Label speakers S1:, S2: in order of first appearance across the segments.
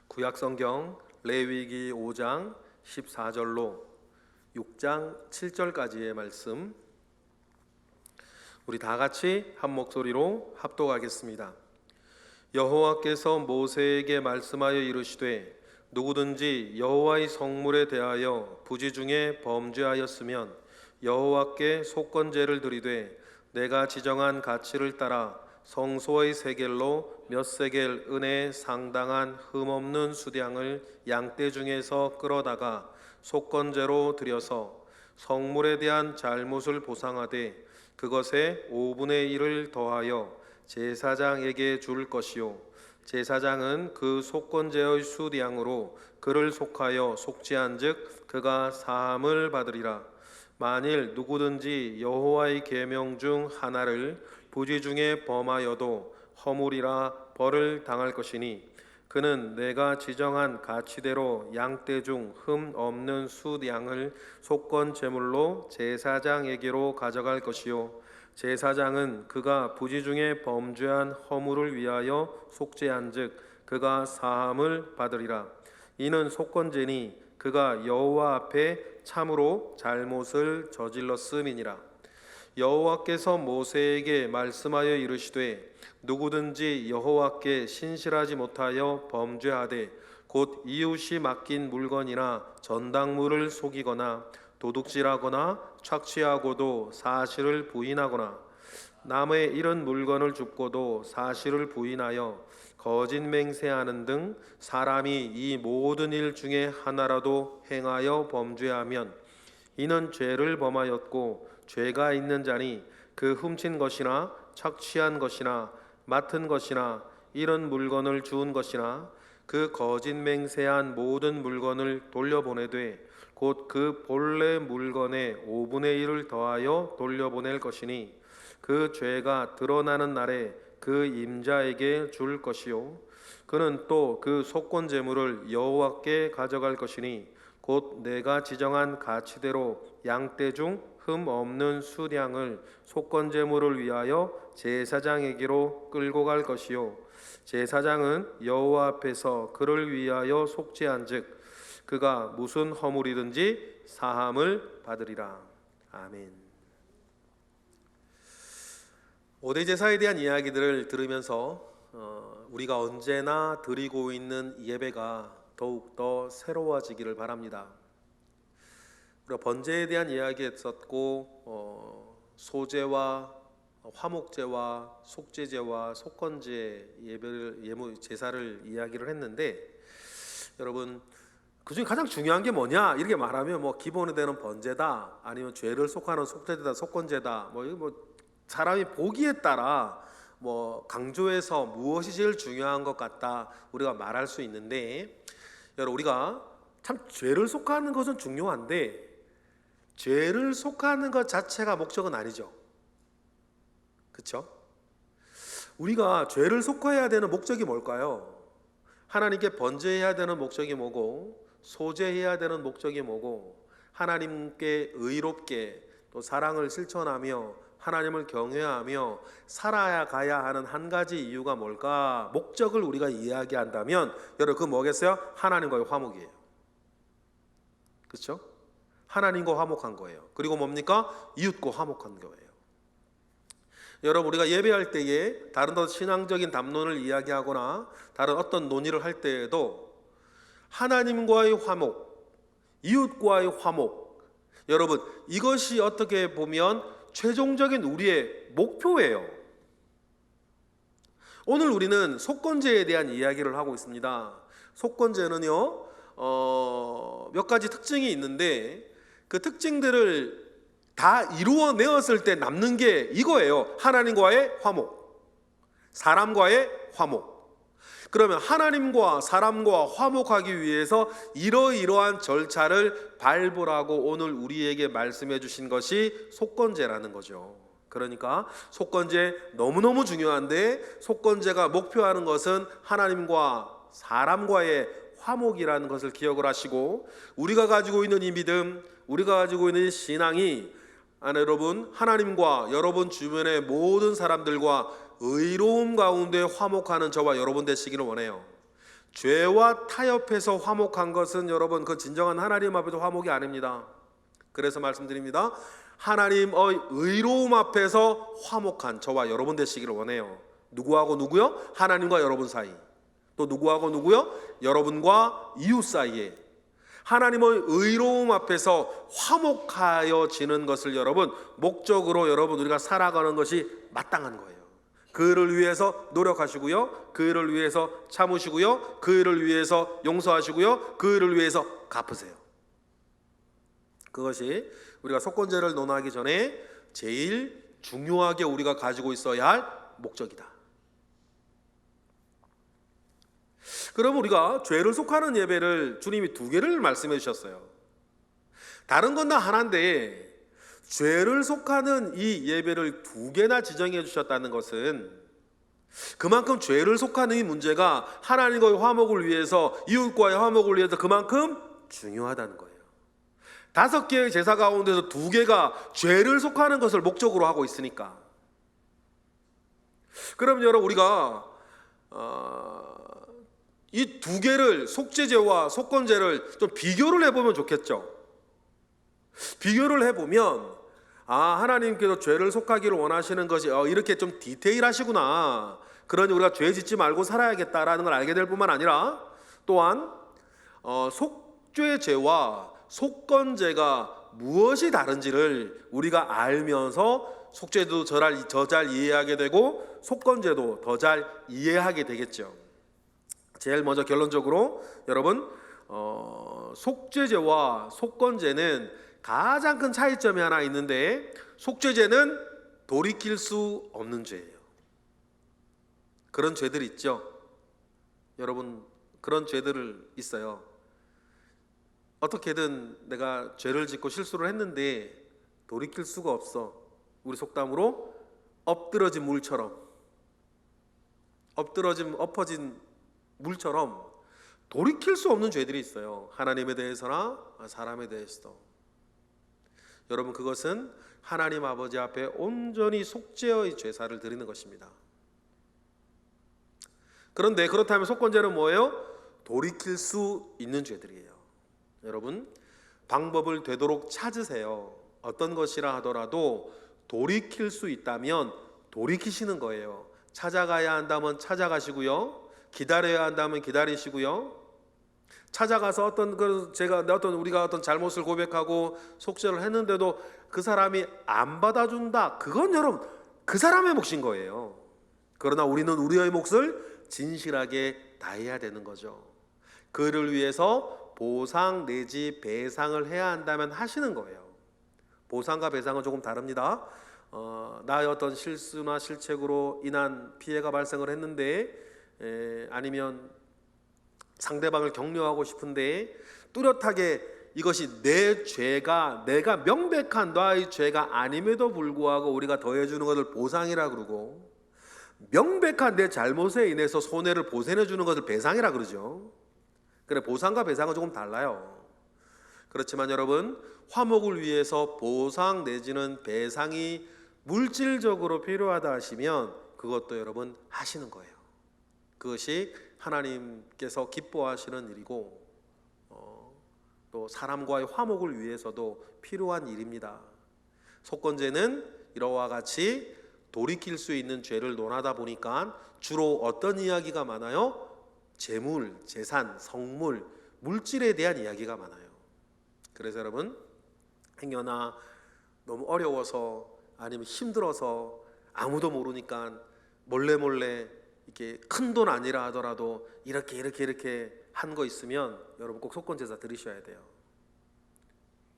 S1: 구약성경 레위기 5장 14절로 6장 7절까지의 말씀, 우리 다 같이 한 목소리로 합독하겠습니다. 여호와께서 모세에게 말씀하여 이르시되 누구든지 여호와의 성물에 대하여 부지 중에 범죄하였으면 여호와께 속건제를 드리되 내가 지정한 가치를 따라 성소의 세겔로 몇 세겔 은에 상당한 흠없는 수량을 양떼 중에서 끌어다가 속건제로 드려서 성물에 대한 잘못을 보상하되 그것에 5분의 1을 더하여 제사장에게 줄 것이요 제사장은 그 속건제의 수량으로 그를 속하여 속죄한즉 그가 사함을 받으리라. 만일 누구든지 여호와의 계명 중 하나를 부지 중에 범하여도 허물이라 벌을 당할 것이니 그는 내가 지정한 가치대로 양떼 중 흠 없는 수량을 속건 제물로 제사장에게로 가져갈 것이요 제사장은 그가 부지 중에 범죄한 허물을 위하여 속죄한즉 그가 사함을 받으리라. 이는 속건제니 그가 여호와 앞에 참으로 잘못을 저질렀음이니라. 여호와께서 모세에게 말씀하여 이르시되 누구든지 여호와께 신실하지 못하여 범죄하되 곧 이웃이 맡긴 물건이나 전당물을 속이거나 도둑질하거나 착취하고도 사실을 부인하거나 남의 잃은 물건을 줍고도 사실을 부인하여 거짓 맹세하는 등 사람이 이 모든 일 중에 하나라도 행하여 범죄하면 이는 죄를 범하였고 죄가 있는 자니 그 훔친 것이나 착취한 것이나 맡은 것이나 잃은 물건을 주운 것이나 그 거짓 맹세한 모든 물건을 돌려보내되 곧 그 본래 물건의 5분의 1을 더하여 돌려보낼 것이니 그 죄가 드러나는 날에 그 임자에게 줄 것이요 그는 또 그 속건 제물을 여호와께 가져갈 것이니 곧 내가 지정한 가치대로 양떼 중 흠 없는 수량을 속건 제물을 위하여 제사장에게로 끌고 갈 것이요 제사장은 여호와 앞에서 그를 위하여 속죄한즉 그가 무슨 허물이든지 사함을 받으리라. 아멘. 5대 제사에 대한 이야기들을 들으면서 우리가 언제나 드리고 있는 예배가 더욱더 새로워지기를 바랍니다. 우리가 번제에 대한 이야기했었고 소제와 화목제와 속죄제와 속건제 예물 제사를 이야기를 했는데, 여러분 그중에 가장 중요한 게 뭐냐 이렇게 말하면 뭐 기본이 되는 번제다, 아니면 죄를 속하는 속죄제다, 속건제다, 뭐 사람이 보기에 따라 뭐 강조해서 무엇이 제일 중요한 것 같다 우리가 말할 수 있는데, 여러분 우리가 참 죄를 속하는 것은 중요한데 죄를 속하는 것 자체가 목적은 아니죠. 그렇죠? 우리가 죄를 속해야 되는 목적이 뭘까요? 하나님께 번제해야 되는 목적이 뭐고, 소제해야 되는 목적이 뭐고, 하나님께 의롭게 또 사랑을 실천하며 하나님을 경외하며 살아야 가야 하는 한 가지 이유가 뭘까? 목적을 우리가 이야기한다면 여러분 그 뭐겠어요? 하나님과의 화목이에요. 그렇죠? 하나님과 화목한 거예요. 그리고 뭡니까? 이웃과 화목한 거예요. 여러분 우리가 예배할 때에 다른 더 신앙적인 담론을 이야기하거나 다른 어떤 논의를 할 때에도 하나님과의 화목, 이웃과의 화목, 여러분 이것이 어떻게 보면 최종적인 우리의 목표예요. 오늘 우리는 속건제에 대한 이야기를 하고 있습니다. 속건제는요 몇 가지 특징이 있는데 그 특징들을 다 이루어내었을 때 남는 게 이거예요. 하나님과의 화목, 사람과의 화목. 그러면 하나님과 사람과 화목하기 위해서 이러이러한 절차를 밟으라고 오늘 우리에게 말씀해 주신 것이 속건제라는 거죠. 그러니까 속건제 너무너무 중요한데 속건제가 목표하는 것은 하나님과 사람과의 화목이라는 것을 기억을 하시고, 우리가 가지고 있는 이 믿음, 우리가 가지고 있는 신앙이 여러분 하나님과 여러분 주변의 모든 사람들과 의로움 가운데 화목하는 저와 여러분 되시기를 원해요. 죄와 타협해서 화목한 것은 여러분 그 진정한 하나님 앞에서 화목이 아닙니다. 그래서 말씀드립니다. 하나님의 의로움 앞에서 화목한 저와 여러분 되시기를 원해요. 누구하고 누구요? 하나님과 여러분 사이. 또 누구하고 누구요? 여러분과 이웃 사이에 하나님의 의로움 앞에서 화목하여지는 것을 여러분 목적으로 여러분 우리가 살아가는 것이 마땅한 거예요. 그를 위해서 노력하시고요, 그를 위해서 참으시고요, 그를 위해서 용서하시고요, 그를 위해서 갚으세요. 그것이 우리가 속건제를 논하기 전에 제일 중요하게 우리가 가지고 있어야 할 목적이다. 그럼 우리가 죄를 속하는 예배를 주님이 2개를 말씀해 주셨어요. 다른 건 다 하나인데 죄를 속하는 이 예배를 2개나 지정해 주셨다는 것은 그만큼 죄를 속하는 이 문제가 하나님과의 화목을 위해서, 이웃과의 화목을 위해서 그만큼 중요하다는 거예요. 5개의 제사 가운데서 2개가 죄를 속하는 것을 목적으로 하고 있으니까. 그럼 여러분 우리가 이 2개를 속죄제와 속건제를 좀 비교를 해보면 좋겠죠. 비교를 해보면 하나님께서 죄를 속하기를 원하시는 것이 이렇게 좀 디테일하시구나. 그러니 우리가 죄 짓지 말고 살아야겠다라는 걸 알게 될 뿐만 아니라 또한 속죄제와 속건제가 무엇이 다른지를 우리가 알면서 속죄도 더 잘 이해하게 되고 속건제도 더 잘 이해하게 되겠죠. 제일 먼저 결론적으로 여러분 속죄제와 속건제는 가장 큰 차이점이 하나 있는데, 속죄제는 돌이킬 수 없는 죄예요. 그런 죄들 있죠. 여러분 그런 죄들을 있어요. 어떻게든 내가 죄를 짓고 실수를 했는데 돌이킬 수가 없어. 우리 속담으로 엎드러진 물처럼, 엎어진 물처럼 돌이킬 수 없는 죄들이 있어요. 하나님에 대해서나 사람에 대해서도. 여러분 그것은 하나님 아버지 앞에 온전히 속죄의 제사를 드리는 것입니다. 그런데 그렇다면 속건제는 뭐예요? 돌이킬 수 있는 죄들이에요. 여러분 방법을 되도록 찾으세요. 어떤 것이라 하더라도 돌이킬 수 있다면 돌이키시는 거예요. 찾아가야 한다면 찾아가시고요, 기다려야 한다면 기다리시고요. 찾아가서 우리가 어떤 잘못을 고백하고 속죄를 했는데도 그 사람이 안 받아준다. 그건 여러분 그 사람의 몫인 거예요. 그러나 우리는 우리의 몫을 진실하게 다해야 되는 거죠. 그를 위해서 보상 내지 배상을 해야 한다면 하시는 거예요. 보상과 배상은 조금 다릅니다. 나의 어떤 실수나 실책으로 인한 피해가 발생을 했는데 아니면 상대방을 격려하고 싶은데 뚜렷하게 이것이 내 죄가, 내가 명백한 나의 죄가 아님에도 불구하고 우리가 더해주는 것을 보상이라 그러고, 명백한 내 잘못에 인해서 손해를 보전해 주는 것을 배상이라 그러죠. 그래, 보상과 배상은 조금 달라요. 그렇지만 여러분 화목을 위해서 보상 내지는 배상이 물질적으로 필요하다 하시면 그것도 여러분 하시는 거예요. 그것이 하나님께서 기뻐하시는 일이고 또 사람과의 화목을 위해서도 필요한 일입니다. 속건제는 이러와 같이 돌이킬 수 있는 죄를 논하다 보니까 주로 어떤 이야기가 많아요? 재물, 재산, 성물, 물질에 대한 이야기가 많아요. 그래서 여러분 행여나 너무 어려워서 아니면 힘들어서 아무도 모르니까 몰래 이렇게 큰 돈 아니라 하더라도 이렇게 한 거 있으면 여러분 꼭 속건제사 드리셔야 돼요.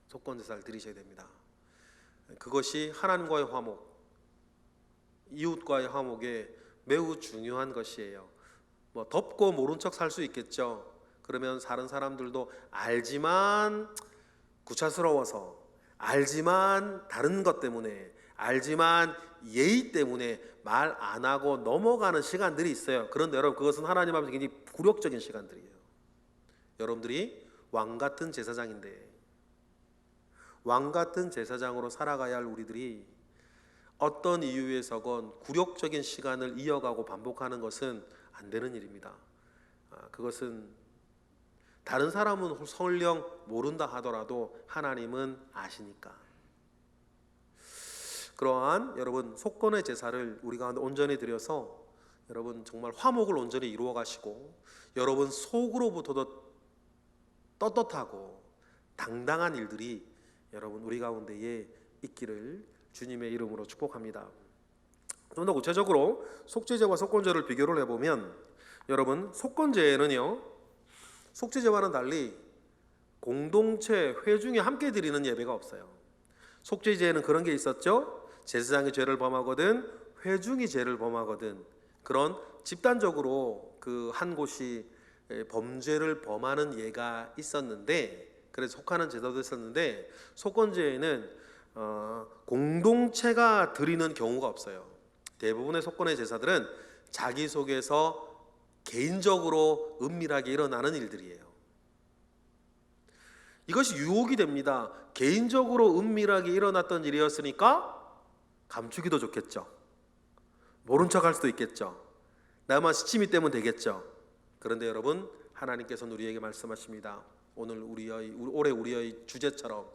S1: 속건제사를 드리셔야 됩니다. 그것이 하나님과의 화목, 이웃과의 화목에 매우 중요한 것이에요. 뭐 덮고 모른 척 살 수 있겠죠. 그러면 다른 사람들도 알지만 구차스러워서, 알지만 다른 것 때문에, 알지만 예의 때문에 말 안 하고 넘어가는 시간들이 있어요. 그런데 여러분 그것은 하나님 앞에서 굉장히 굴욕적인 시간들이에요. 여러분들이 왕같은 제사장인데, 왕같은 제사장으로 살아가야 할 우리들이 어떤 이유에서건 굴욕적인 시간을 이어가고 반복하는 것은 안 되는 일입니다. 그것은 다른 사람은 설령 모른다 하더라도 하나님은 아시니까. 그러한 여러분 속건의 제사를 우리가 온전히 드려서 여러분 정말 화목을 온전히 이루어 가시고 여러분 속으로부터도 떳떳하고 당당한 일들이 여러분 우리 가운데에 있기를 주님의 이름으로 축복합니다. 좀 더 구체적으로 속죄제와 속건제를 비교를 해보면 여러분 속건제는요 속죄제와는 달리 공동체 회중이 함께 드리는 예배가 없어요. 속죄제에는 그런 게 있었죠. 제사장이 죄를 범하거든 회중이 죄를 범하거든 그런 집단적으로 그 한 곳이 범죄를 범하는 예가 있었는데 그래서 속하는 제도도 있었는데 속건제에는 공동체가 드리는 경우가 없어요. 대부분의 속건의 제사들은 자기 속에서 개인적으로 은밀하게 일어나는 일들이에요. 이것이 유혹이 됩니다. 개인적으로 은밀하게 일어났던 일이었으니까 감추기도 좋겠죠. 모른 척할 수도 있겠죠. 나만 시치미 때문 되겠죠. 그런데 여러분 하나님께서는 우리에게 말씀하십니다. 오늘 올해 우리의 주제처럼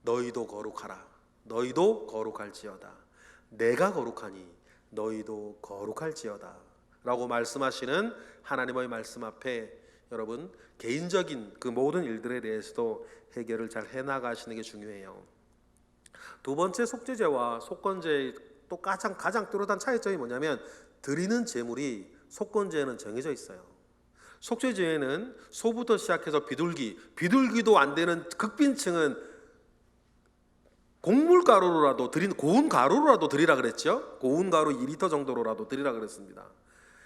S1: 너희도 거룩하라. 너희도 거룩할지어다. 내가 거룩하니 너희도 거룩할지어다 라고 말씀하시는 하나님의 말씀 앞에 여러분 개인적인 그 모든 일들에 대해서도 해결을 잘 해나가시는 게 중요해요. 두 번째 속죄제와 속건제의 또 가장 뚜렷한 차이점이 뭐냐면 드리는 제물이 속건제에는 정해져 있어요. 속죄제에는 소부터 시작해서 비둘기도 안 되는 극빈층은 곡물 가루로라도 고운 가루로라도 드리라 그랬죠. 고운 가루 2리터 정도로라도 드리라 그랬습니다.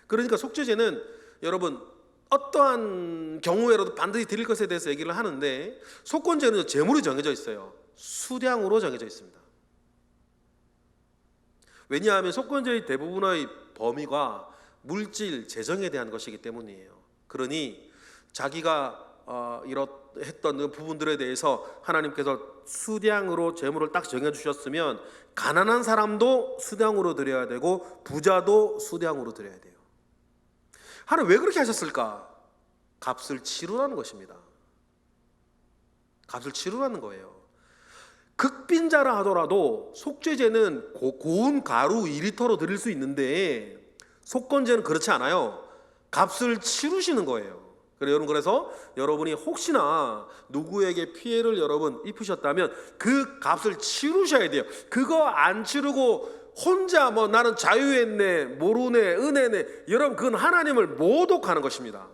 S1: 그러니까 속죄제는 여러분 어떠한 경우에라도 반드시 드릴 것에 대해서 얘기를 하는데 속건제는 제물이 정해져 있어요. 수량으로 정해져 있습니다. 왜냐하면 속건제의 대부분의 범위가 물질, 재정에 대한 것이기 때문이에요. 그러니 자기가 했던 그 부분들에 대해서 하나님께서 수량으로 제물을 딱 정해주셨으면 가난한 사람도 수량으로 드려야 되고 부자도 수량으로 드려야 돼요. 하나님 왜 그렇게 하셨을까? 값을 치르라는 것입니다. 값을 치르라는 거예요. 극빈자라 하더라도 속죄제는 고운 가루 2리터로 드릴 수 있는데 속건제는 그렇지 않아요. 값을 치르시는 거예요. 그래서 여러분이 혹시나 누구에게 피해를 여러분 입히셨다면 그 값을 치르셔야 돼요. 그거 안 치르고 혼자 나는 자유했네, 모르네, 은혜네, 여러분 그건 하나님을 모독하는 것입니다.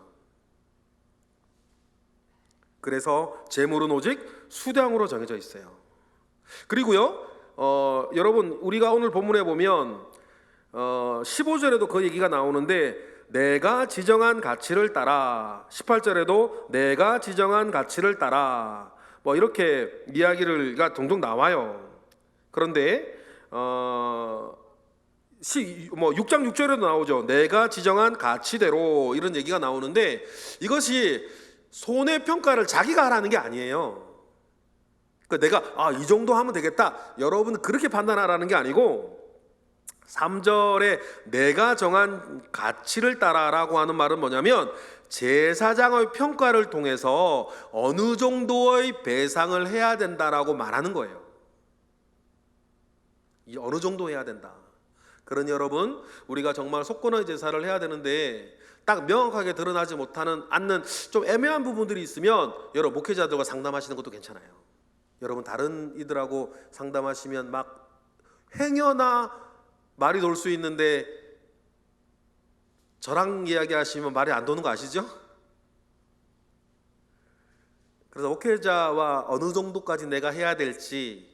S1: 그래서 제물은 오직 수량으로 정해져 있어요. 그리고요, 여러분 우리가 오늘 본문에 보면 15절에도 그 얘기가 나오는데 내가 지정한 가치를 따라 18절에도 내가 지정한 가치를 따라 이렇게 이야기가 종종 나와요. 그런데 6장 6절에도 나오죠. 내가 지정한 가치대로 이런 얘기가 나오는데 이것이 손해평가를 자기가 하라는 게 아니에요. 그러니까 내가 이 정도 하면 되겠다 여러분 그렇게 판단하라는 게 아니고 3절에 내가 정한 가치를 따라라고 하는 말은 뭐냐면 제사장의 평가를 통해서 어느 정도의 배상을 해야 된다라고 말하는 거예요. 이 어느 정도 해야 된다. 그러니 여러분 우리가 정말 속건의 제사를 해야 되는데 딱 명확하게 드러나지 않는 좀 애매한 부분들이 있으면 여러분 목회자들과 상담하시는 것도 괜찮아요. 여러분 다른 이들하고 상담하시면 막 행여나 말이 돌 수 있는데 저랑 이야기하시면 말이 안 도는 거 아시죠? 그래서 목회자와 어느 정도까지 내가 해야 될지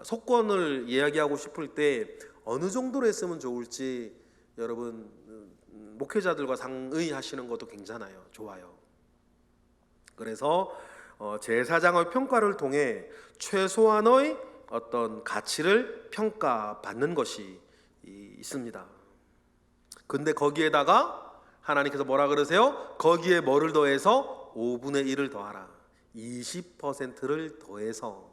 S1: 속건을 이야기하고 싶을 때 어느 정도로 했으면 좋을지 여러분 목회자들과 상의하시는 것도 괜찮아요. 좋아요. 그래서 제사장의 평가를 통해 최소한의 어떤 가치를 평가받는 것이 있습니다. 근데 거기에다가 하나님께서 뭐라 그러세요? 거기에 뭐를 더해서 5분의 1을 더하라. 20%를 더해서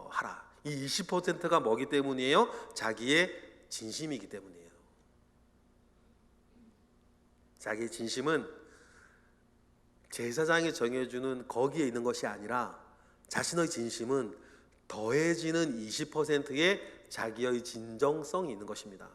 S1: 하라. 이 20%가 뭐기 때문이에요? 자기의 진심이기 때문이에요. 자기의 진심은 제사장이 정해주는 거기에 있는 것이 아니라 자신의 진심은 더해지는 20%의 자기의 진정성이 있는 것입니다.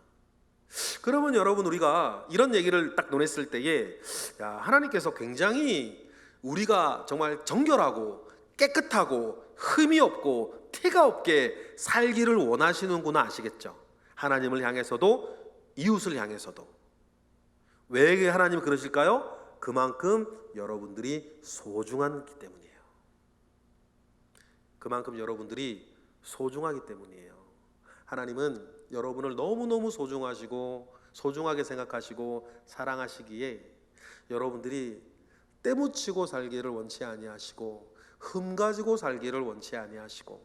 S1: 그러면 여러분, 우리가 이런 얘기를 딱 논했을 때에 하나님께서 굉장히 우리가 정말 정결하고 깨끗하고 흠이 없고 티가 없게 살기를 원하시는구나 아시겠죠? 하나님을 향해서도 이웃을 향해서도. 왜 하나님이 그러실까요? 그만큼 여러분들이 소중하기 때문이에요. 그만큼 여러분들이 소중하기 때문이에요. 하나님은 여러분을 너무너무 소중하시고 소중하게 생각하시고 사랑하시기에 여러분들이 때묻히고 살기를 원치 아니하시고 흠 가지고 살기를 원치 아니하시고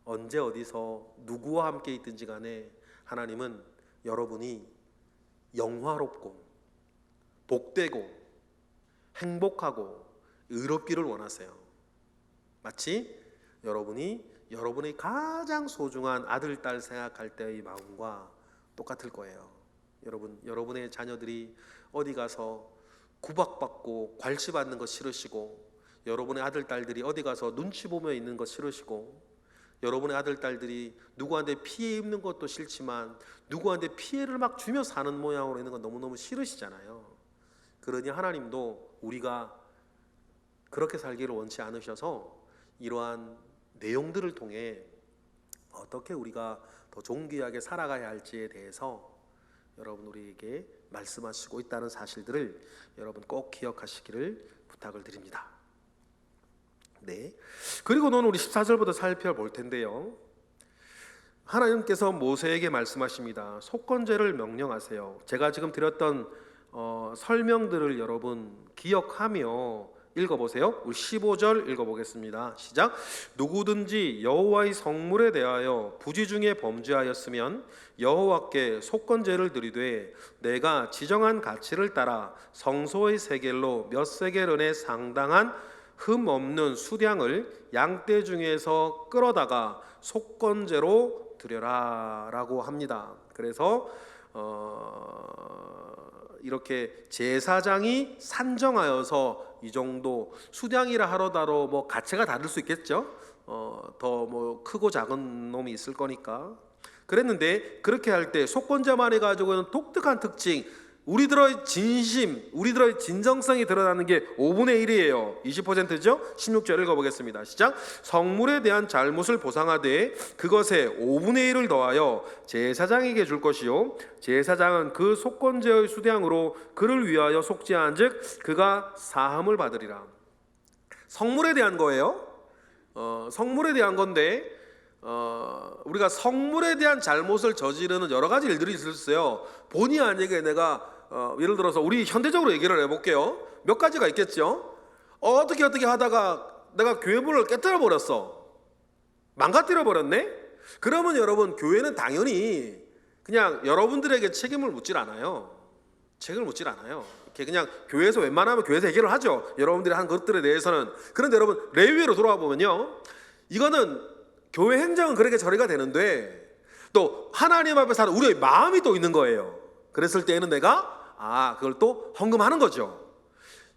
S1: 언제 어디서 누구와 함께 있든지 간에 하나님은 여러분이 영화롭고 복되고 행복하고 의롭기를 원하세요. 마치 여러분이 여러분의 가장 소중한 아들, 딸 생각할 때의 마음과 똑같을 거예요. 여러분의 자녀들이 어디 가서 구박받고 괄시받는 거 싫으시고, 여러분의 아들, 딸들이 어디 가서 눈치 보며 있는 거 싫으시고, 여러분의 아들, 딸들이 누구한테 피해 입는 것도 싫지만 누구한테 피해를 막 주며 사는 모양으로 있는 건 너무너무 싫으시잖아요. 그러니 하나님도 우리가 그렇게 살기를 원치 않으셔서 이러한 내용들을 통해 어떻게 우리가 더 존귀하게 살아가야 할지에 대해서 여러분 우리에게 말씀하시고 있다는 사실들을 여러분 꼭 기억하시기를 부탁을 드립니다. 네. 그리고는 우리 14절부터 살펴볼 텐데요. 하나님께서 모세에게 말씀하십니다. 속건제를 명령하세요. 제가 지금 드렸던 설명들을 여러분 기억하며 읽어보세요. 우리 15절 읽어보겠습니다. 시작. 누구든지 여호와의 성물에 대하여 부지 중에 범죄하였으면 여호와께 속건제를 드리되 내가 지정한 가치를 따라 성소의 세겔로 몇 세겔은에 상당한 흠 없는 수량을 양떼 중에서 끌어다가 속건제로 드려라 라고 합니다. 그래서 이렇게 제사장이 산정하여서 이 정도 수량이라 하더라도 뭐 가치가 다를 수 있겠죠. 더 뭐 크고 작은 놈이 있을 거니까 그랬는데, 그렇게 할 때 속건제만 해가지고는 독특한 특징, 우리들의 진심, 우리들의 진정성이 드러나는 게 5분의 1이에요 20%죠 16절 읽어보겠습니다. 시작. 성물에 대한 잘못을 보상하되 그것에 5분의 1을 더하여 제사장에게 줄 것이요 제사장은 그 속건제의 수량으로 그를 위하여 속죄한 즉 그가 사함을 받으리라. 성물에 대한 거예요. 성물에 대한 건데 우리가 성물에 대한 잘못을 저지르는 여러 가지 일들이 있었어요. 본의 아니게 내가 예를 들어서 우리 현대적으로 얘기를 해볼게요. 몇 가지가 있겠죠. 어떻게 하다가 내가 교회 문을 깨뜨려 버렸어. 망가뜨려 버렸네. 그러면 여러분, 교회는 당연히 그냥 여러분들에게 책임을 묻질 않아요. 책임을 묻질 않아요. 이렇게 그냥 교회에서 웬만하면 교회에서 해결을 하죠. 여러분들이 한 것들에 대해서는. 그런데 여러분, 레위기로 돌아와 보면요, 이거는 교회 행정은 그렇게 처리가 되는데 또 하나님 앞에 사는 우리의 마음이 또 있는 거예요. 그랬을 때에는 내가 그걸 또 헌금하는 거죠.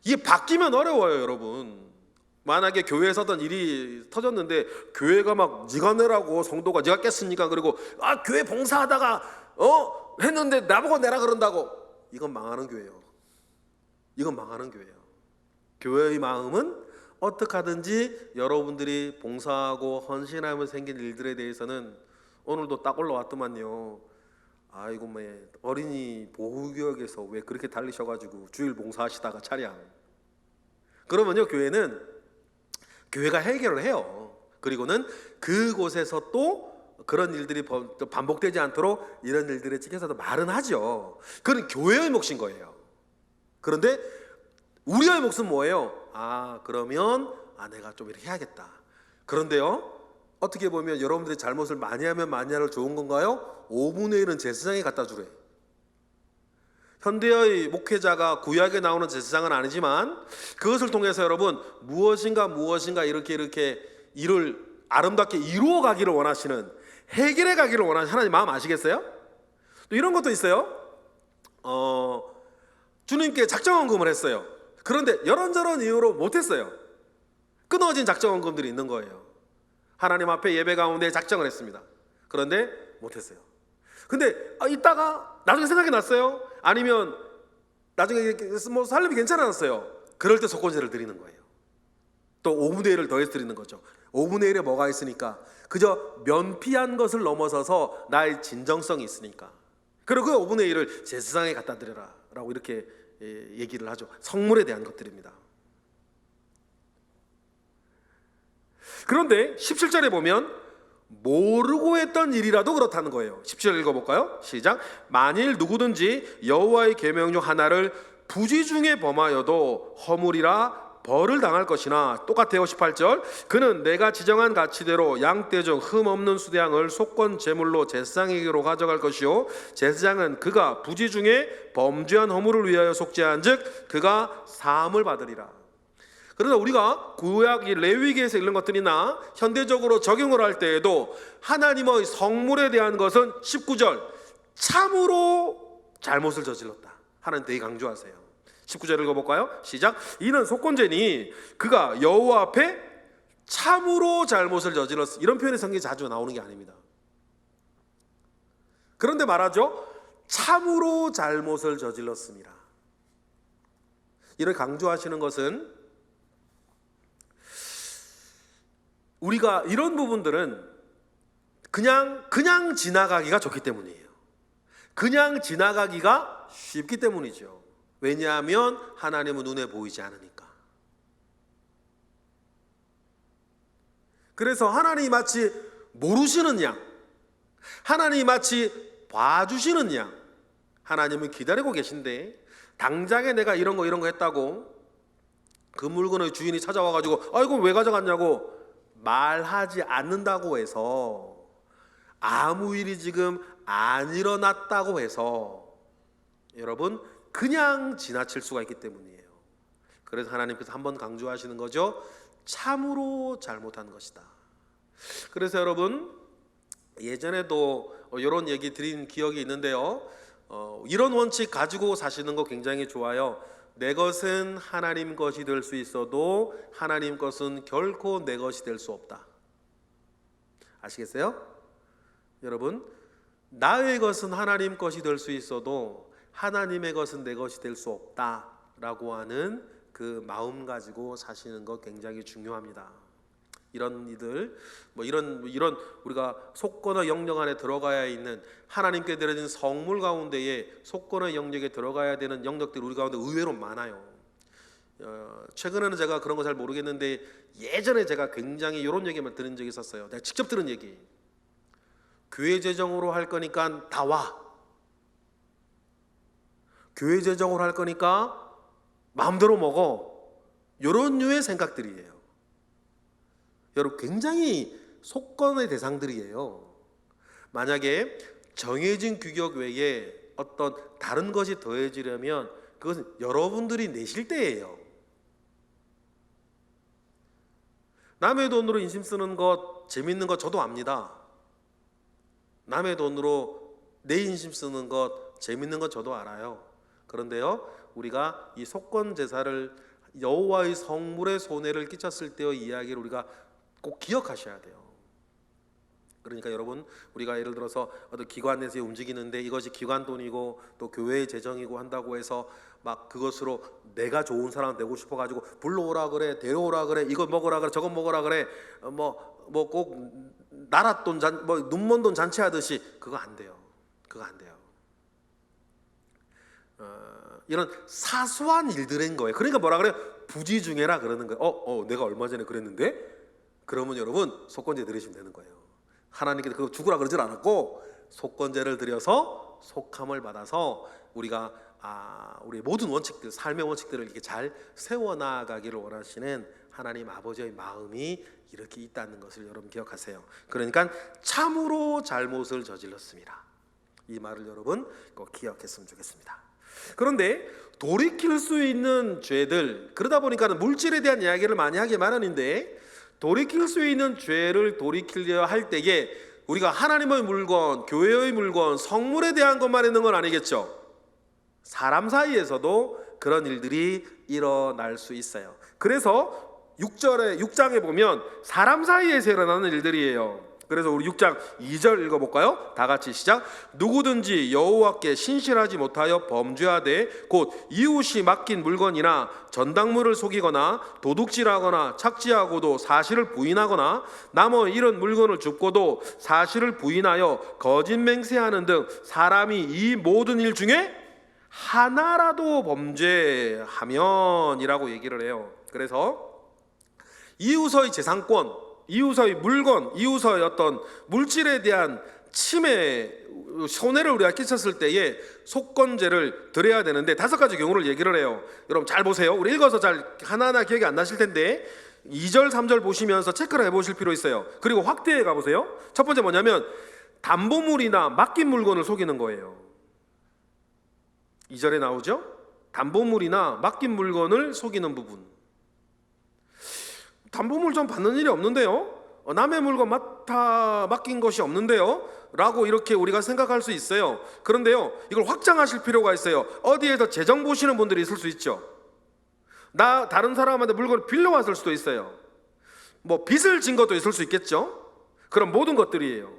S1: 이게 바뀌면 어려워요, 여러분. 만약에 교회에서 어떤 일이 터졌는데 교회가 막 네가 내라고, 성도가 네가 깼습니까? 그리고 교회 봉사하다가 했는데 나보고 내라 그런다고, 이건 망하는 교회예요. 이건 망하는 교회예요. 교회의 마음은 어떻게 하든지 여러분들이 봉사하고 헌신하며 생긴 일들에 대해서는, 오늘도 딱 올라왔더만요. 아이고 어린이 보호구역에서 왜 그렇게 달리셔가지고 주일 봉사하시다가 차량. 그러면요, 교회가 해결을 해요. 그리고는 그곳에서 또 그런 일들이 반복되지 않도록 이런 일들에 찍혀서도 말은 하죠. 그건 교회의 몫인 거예요. 그런데 우리의 몫은 뭐예요? 그러면 내가 좀 이렇게 해야겠다. 그런데요, 어떻게 보면 여러분들이 잘못을 많이 하면 많이 할수록 좋은 건가요? 5분의 1은 제사장이 갖다 주래. 현대의 목회자가 구약에 나오는 제사장은 아니지만 그것을 통해서 여러분 무엇인가 이렇게 일을 아름답게 이루어 가기를 원하시는, 해결해 가기를 원하시는 하나님 마음 아시겠어요? 또 이런 것도 있어요. 주님께 작정헌금을 했어요. 그런데 이런저런 이유로 못했어요. 끊어진 작정헌금들이 있는 거예요. 하나님 앞에 예배 가운데 작정을 했습니다. 그런데 못했어요. 근데 이따가 나중에 생각이 났어요. 아니면 나중에 뭐 살림이 괜찮았어요. 그럴 때 속건제를 드리는 거예요. 또 5분의 1을 더해서 드리는 거죠. 5분의 1에 뭐가 있으니까? 그저 면피한 것을 넘어서서 나의 진정성이 있으니까. 그리고 그 5분의 1을 제사장에 갖다 드려라 라고 이렇게 얘기를 하죠. 성물에 대한 것들입니다. 그런데 17절에 보면 모르고 했던 일이라도 그렇다는 거예요. 17절 읽어볼까요? 시작. 만일 누구든지 여호와의 계명 중 하나를 부지 중에 범하여도 허물이라 벌을 당할 것이나, 똑같아요. 18절. 그는 내가 지정한 가치대로 양떼 중 흠 없는 수대양을 속건 제물로 제사장에게로 가져갈 것이요, 제사장은 그가 부지 중에 범죄한 허물을 위하여 속죄한즉 그가 사함을 받으리라. 그러나 우리가 구약 레위기에서 읽는 것들이나 현대적으로 적용을 할 때에도 하나님의 성물에 대한 것은 19절 참으로 잘못을 저질렀다. 하나님 되게 강조하세요. 19절 읽어볼까요? 시작. 이는 속건제니 그가 여호와 앞에 참으로 잘못을 저질렀어. 이런 표현이 성경에 자주 나오는 게 아닙니다. 그런데 말하죠. 참으로 잘못을 저질렀습니다. 이를 강조하시는 것은 우리가 이런 부분들은 그냥 지나가기가 좋기 때문이에요. 그냥 지나가기가 쉽기 때문이죠. 왜냐하면 하나님은 눈에 보이지 않으니까. 그래서 하나님이 마치 모르시는 양, 하나님이 마치 봐주시는 양, 하나님은 기다리고 계신데 당장에 내가 이런 거 했다고 그 물건의 주인이 찾아와가지고 이거 왜 가져갔냐고 말하지 않는다고 해서, 아무 일이 지금 안 일어났다고 해서 여러분 그냥 지나칠 수가 있기 때문이에요. 그래서 하나님께서 한번 강조하시는 거죠. 참으로 잘못한 것이다. 그래서 여러분 예전에도 이런 얘기 드린 기억이 있는데요. 이런 원칙 가지고 사시는 거 굉장히 좋아요. 내 것은 하나님 것이 될 수 있어도 하나님 것은 결코 내 것이 될 수 없다. 아시겠어요? 여러분, 나의 것은 하나님 것이 될 수 있어도 하나님의 것은 내 것이 될 수 없다라고 하는 그 마음 가지고 사시는 거 굉장히 중요합니다. 이런 이들, 이런 우리가 속건의 영역 안에 들어가야 있는, 하나님께 드려진 성물 가운데에 속건의 영역에 들어가야 되는 영역들이 우리 가운데 의외로 많아요. 최근에는 제가 그런 거 잘 모르겠는데 예전에 제가 굉장히 이런 얘기만 들은 적이 있었어요. 내가 직접 들은 얘기. 교회 재정으로 할 거니까 다 와. 교회 재정으로 할 거니까 마음대로 먹어. 이런 류의 생각들이에요. 여러분 굉장히 속건의 대상들이에요. 만약에 정해진 규격 외에 어떤 다른 것이 더해지려면 그것은 여러분들이 내실 때예요. 남의 돈으로 인심 쓰는 것, 재밌는 것 저도 압니다. 남의 돈으로 내 인심 쓰는 것, 재밌는 것 저도 알아요. 그런데요, 우리가 이 속건 제사를 여호와의 성물에 손해를 끼쳤을 때의 이야기를 우리가 꼭 기억하셔야 돼요. 그러니까 여러분, 우리가 예를 들어서 어떤 기관 내에서 움직이는데 이것이 기관 돈이고 또 교회의 재정이고 한다고 해서 막 그것으로 내가 좋은 사람 되고 싶어가지고 불러오라 그래, 데려오라 그래, 이거 먹으라 그래, 저거 먹으라 그래, 꼭 나라 돈 눈먼 돈 잔치하듯이 그거 안 돼요. 그거 안 돼요. 이런 사소한 일들인 거예요. 그러니까 뭐라 그래요? 부지중해라 그러는 거예요. 내가 얼마 전에 그랬는데? 그러면 여러분 속건제 드리시면 되는 거예요. 하나님께서 그거 죽으라 그러질 않았고 속건제를 드려서 속함을 받아서 우리가 우리 모든 원칙들, 삶의 원칙들을 이렇게 잘 세워나가기를 원하시는 하나님 아버지의 마음이 이렇게 있다는 것을 여러분 기억하세요. 그러니까 참으로 잘못을 저질렀습니다. 이 말을 여러분 꼭 기억했으면 좋겠습니다. 그런데 돌이킬 수 있는 죄들, 그러다 보니까 물질에 대한 이야기를 많이 하기 마련인데, 돌이킬 수 있는 죄를 돌이키려 할 때에 우리가 하나님의 물건, 교회의 물건, 성물에 대한 것만 있는 건 아니겠죠. 사람 사이에서도 그런 일들이 일어날 수 있어요. 그래서 6장에 보면 사람 사이에서 일어나는 일들이에요. 그래서 우리 6장 2절 읽어볼까요? 다 같이 시작. 누구든지 여호와께 신실하지 못하여 범죄하되 곧 이웃이 맡긴 물건이나 전당물을 속이거나 도둑질하거나 착취하고도 사실을 부인하거나 남의 이런 물건을 줍고도 사실을 부인하여 거짓 맹세하는 등 사람이 이 모든 일 중에 하나라도 범죄하면이라고 얘기를 해요. 그래서 이웃의 재산권, 이웃의 물건, 이웃의 어떤 물질에 대한 침해, 손해를 우리가 끼쳤을 때에 속건죄를 드려야 되는데 5가지 경우를 얘기를 해요. 여러분 잘 보세요. 우리 읽어서 잘 하나하나 기억이 안 나실 텐데 2절 3절 보시면서 체크를 해보실 필요 있어요. 그리고 확대해 가보세요. 첫 번째 뭐냐면 담보물이나 맡긴 물건을 속이는 거예요. 2절에 나오죠? 담보물이나 맡긴 물건을 속이는 부분. 담보물 좀 받는 일이 없는데요? 남의 물건 맡긴 것이 없는데요? 라고 이렇게 우리가 생각할 수 있어요. 그런데요, 이걸 확장하실 필요가 있어요. 어디에서 재정 보시는 분들이 있을 수 있죠. 다른 사람한테 물건을 빌려왔을 수도 있어요. 뭐 빚을 진 것도 있을 수 있겠죠. 그런 모든 것들이에요.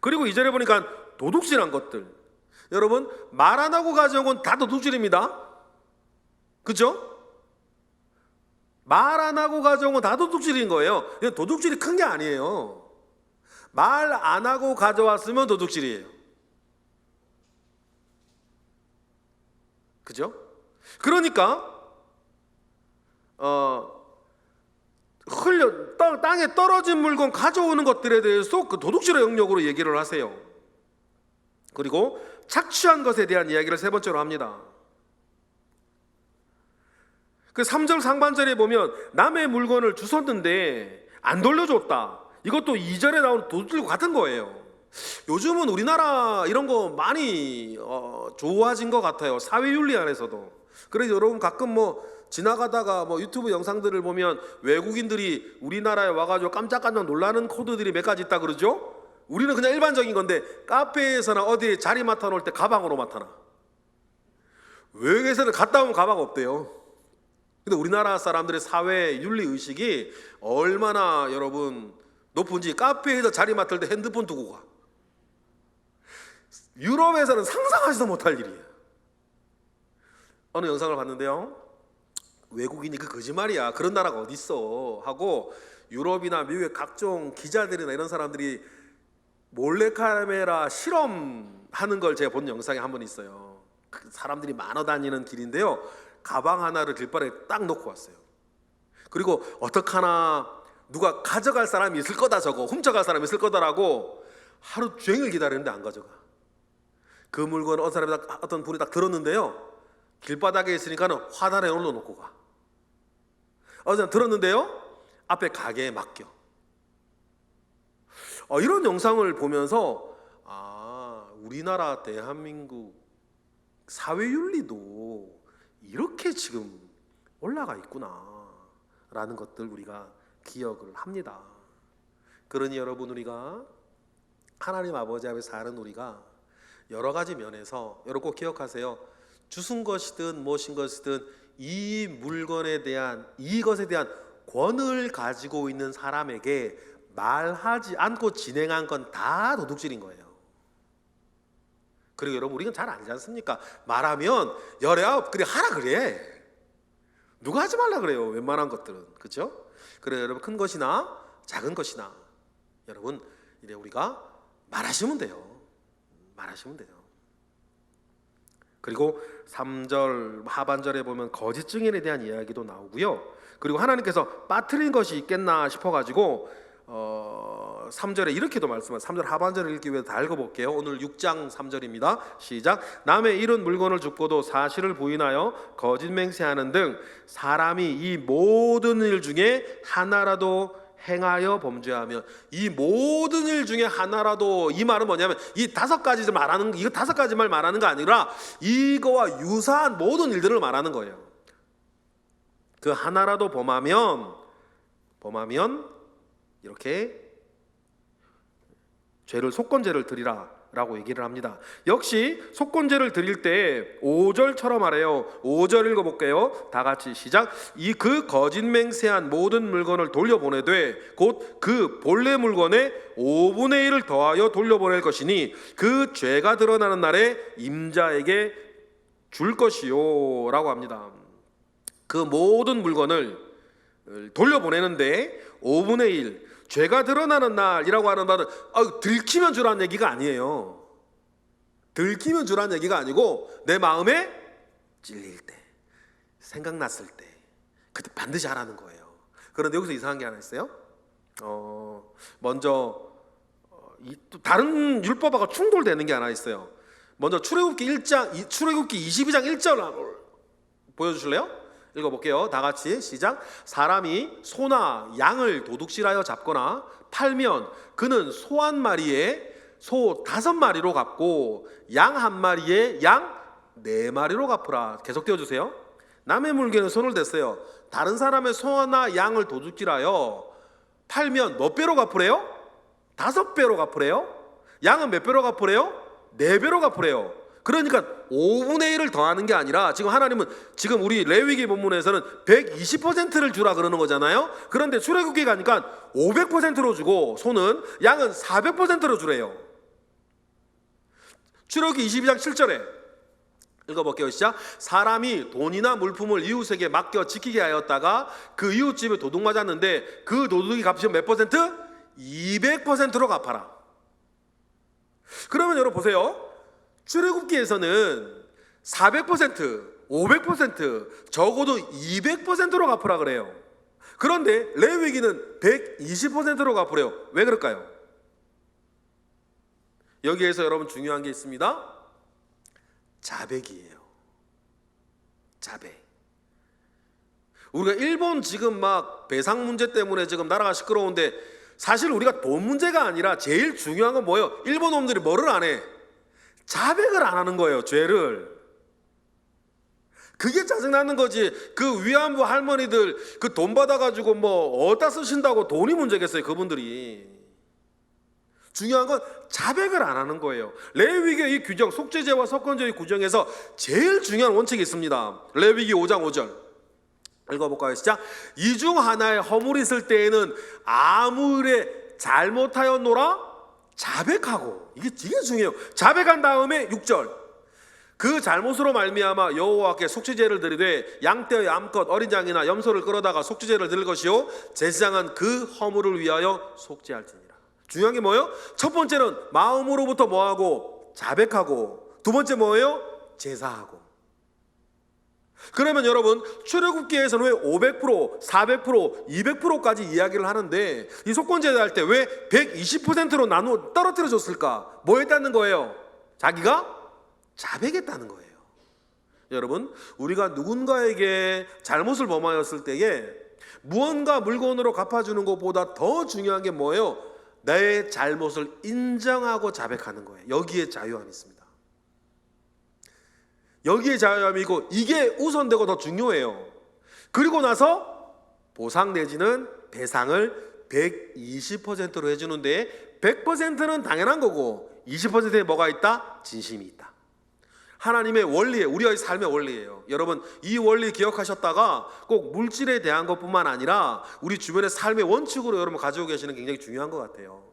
S1: 그리고 2절에 보니까 도둑질한 것들. 여러분, 말 안 하고 가져온 건 다 도둑질입니다. 그죠? 말 안 하고 가져온 건 다 도둑질인 거예요. 도둑질이 큰 게 아니에요. 말 안 하고 가져왔으면 도둑질이에요. 그죠? 그러니까 땅에 떨어진 물건 가져오는 것들에 대해서 그 도둑질의 영역으로 얘기를 하세요. 그리고 착취한 것에 대한 이야기를 3번째로 합니다. 그 3절 상반절에 보면 남의 물건을 주웠는데 안 돌려줬다. 이것도 2절에 나오는 도둑질과 같은 거예요. 요즘은 우리나라 이런 거 많이 좋아진 것 같아요. 사회윤리 안에서도. 그래서 여러분 가끔 뭐 지나가다가 뭐 유튜브 영상들을 보면 외국인들이 우리나라에 와가지고 깜짝깜짝 놀라는 코드들이 몇 가지 있다 그러죠. 우리는 그냥 일반적인 건데 카페에서나 어디에 자리 맡아놓을 때 가방으로 맡아놔. 외국에서는 갔다 오면 가방 없대요. 근데 우리나라 사람들의 사회 윤리 의식이 얼마나 여러분 높은지 카페에서 자리 맡을 때 핸드폰 두고 가. 유럽에서는 상상하지도 못할 일이에요. 어느 영상을 봤는데요, 외국인이 그 거짓말이야, 그런 나라가 어딨어 하고 유럽이나 미국의 각종 기자들이나 이런 사람들이 몰래카메라 실험하는 걸 제가 본 영상이 한 번 있어요. 그 사람들이 많아 다니는 길인데요, 가방 하나를 길바닥에 딱 놓고 왔어요. 그리고 어떡하나 누가 가져갈 사람이 있을 거다, 저거 훔쳐갈 사람이 있을 거다라고 하루 종일 기다리는데 안 가져가. 그 물건을 어떤 분이 딱 들었는데요, 길바닥에 있으니까는 화단에 올려놓고 가. 어제 들었는데요, 앞에 가게에 맡겨. 이런 영상을 보면서 우리나라 대한민국 사회윤리도 이렇게 지금 올라가 있구나 라는 것들 우리가 기억을 합니다. 그러니 여러분, 우리가 하나님 아버지 앞에 사는 우리가 여러 가지 면에서 여러분 꼭 기억하세요. 주순 것이든 무엇인 것이든 이 물건에 대한, 이것에 대한 권을 가지고 있는 사람에게 말하지 않고 진행한 건 다 도둑질인 거예요. 그리고 여러분, 우리는 잘 알지 않습니까? 말하면 열애아 그래 하라 그래. 누가 하지 말라 그래요, 웬만한 것들은. 그렇죠? 그래 여러분, 큰 것이나 작은 것이나 여러분 이래 우리가 말하시면 돼요. 말하시면 돼요. 그리고 3절 하반절에 보면 거짓 증인에 대한 이야기도 나오고요. 그리고 하나님께서 빠뜨린 것이 있겠나 싶어가지고 3절에 이렇게도 말씀하세요. 3절 하반절을 읽기 위해서 다 읽어볼게요. 오늘 6장 3절입니다. 시작. 남의 이런 물건을 줍고도 사실을 부인하여 거짓 맹세하는 등 사람이 이 모든 일 중에 하나라도 행하여 범죄하면, 이 모든 일 중에 하나라도, 이 말은 뭐냐면 이 5가지를 말하는, 이거 5가지만 말하는 거 아니라 이거와 유사한 모든 일들을 말하는 거예요. 그 하나라도 범하면 이렇게 속건죄를 드리라 라고 얘기를 합니다. 역시 속건제를 드릴 때 5절처럼 말해요. 5절 읽어볼게요. 다 같이 시작. 이 그 거짓 맹세한 모든 물건을 돌려보내되 곧 그 본래 물건의 5분의 1을 더하여 돌려보낼 것이니 그 죄가 드러나는 날에 임자에게 줄 것이요 라고 합니다. 그 모든 물건을 돌려보내는데 5분의 1, 죄가 드러나는 날이라고 하는 말은 들키면 주라는 얘기가 아니에요. 들키면 주라는 얘기가 아니고 내 마음에 찔릴 때, 생각났을 때 그때 반드시 하라는 거예요. 그런데 여기서 이상한 게 하나 있어요. 먼저 또 다른 율법하고 충돌되는 게 하나 있어요. 먼저 출애굽기 22장 1절 보여주실래요? 읽어볼게요. 다 같이 시작. 사람이 소나 양을 도둑질하여 잡거나 팔면 그는 소 한 마리에 소 5마리로 갚고 양 한 마리에 양 4마리로 갚으라. 계속 띄워주세요. 남의 물건에 손을 댔어요. 다른 사람의 소나 양을 도둑질하여 팔면 몇 배로 갚으래요? 5배로 갚으래요? 양은 몇 배로 갚으래요? 4배로 갚으래요. 그러니까 5분의 1을 더하는 게 아니라 지금 하나님은 지금 우리 레위기 본문에서는 120%를 주라 그러는 거잖아요. 그런데 출애굽기 가니까 500%로 주고 소는 양은 400%로 주래요. 출애굽기 22장 7절에 읽어볼게요. 시작. 사람이 돈이나 물품을 이웃에게 맡겨 지키게 하였다가 그 이웃집에 도둑 맞았는데 그 도둑이 갚으면 몇 퍼센트? 200%로 갚아라. 그러면 여러분 보세요. 출애굽기에서는 400%, 500%, 적어도 200%로 갚으라 그래요. 그런데 레위기는 120%로 갚으래요. 왜 그럴까요? 여기에서 여러분 중요한 게 있습니다. 자백이에요. 자백. 우리가 일본 지금 막 배상 문제 때문에 지금 나라가 시끄러운데 사실 우리가 돈 문제가 아니라 제일 중요한 건 뭐예요? 일본 놈들이 뭐를 안 해? 자백을 안 하는 거예요. 죄를. 그게 짜증나는 거지. 그 위안부 할머니들 그 돈 받아가지고 뭐 어디다 쓰신다고 돈이 문제겠어요. 그분들이. 중요한 건 자백을 안 하는 거예요. 레위기의 이 규정, 속죄제와 속건제의 규정에서 제일 중요한 원칙이 있습니다. 레위기 5장 5절 읽어볼까요? 시작. 이 중 하나에 허물이 있을 때에는 아무 일에 잘못하였노라 자백하고. 이게 중요해요. 자백한 다음에 6절 그 잘못으로 말미암아 여호와께 속죄제를 드리되 양떼의 암컷 어린 양이나 염소를 끌어다가 속죄제를 드릴 것이요 제사장은 그 허물을 위하여 속죄할지니라. 중요한 게 뭐예요? 첫 번째는 마음으로부터 뭐하고? 자백하고. 두 번째 뭐예요? 제사하고. 그러면 여러분 출애굽기에서는 왜 500%, 400%, 200%까지 이야기를 하는데 이 속건제를 할 때 왜 120%로 나누어 떨어뜨려 줬을까? 뭐 했다는 거예요? 자기가 자백했다는 거예요. 여러분 우리가 누군가에게 잘못을 범하였을 때에 무언가 물건으로 갚아주는 것보다 더 중요한 게 뭐예요? 내 잘못을 인정하고 자백하는 거예요. 여기에 자유함이 있습니다. 여기에 자유함이 있고 이게 우선되고 더 중요해요. 그리고 나서 보상 내지는 배상을 120%로 해주는데 100%는 당연한 거고 20%에 뭐가 있다? 진심이 있다. 하나님의 원리에 우리의 삶의 원리예요. 여러분 이 원리 기억하셨다가 꼭 물질에 대한 것뿐만 아니라 우리 주변의 삶의 원칙으로 여러분 가지고 계시는 게 굉장히 중요한 것 같아요.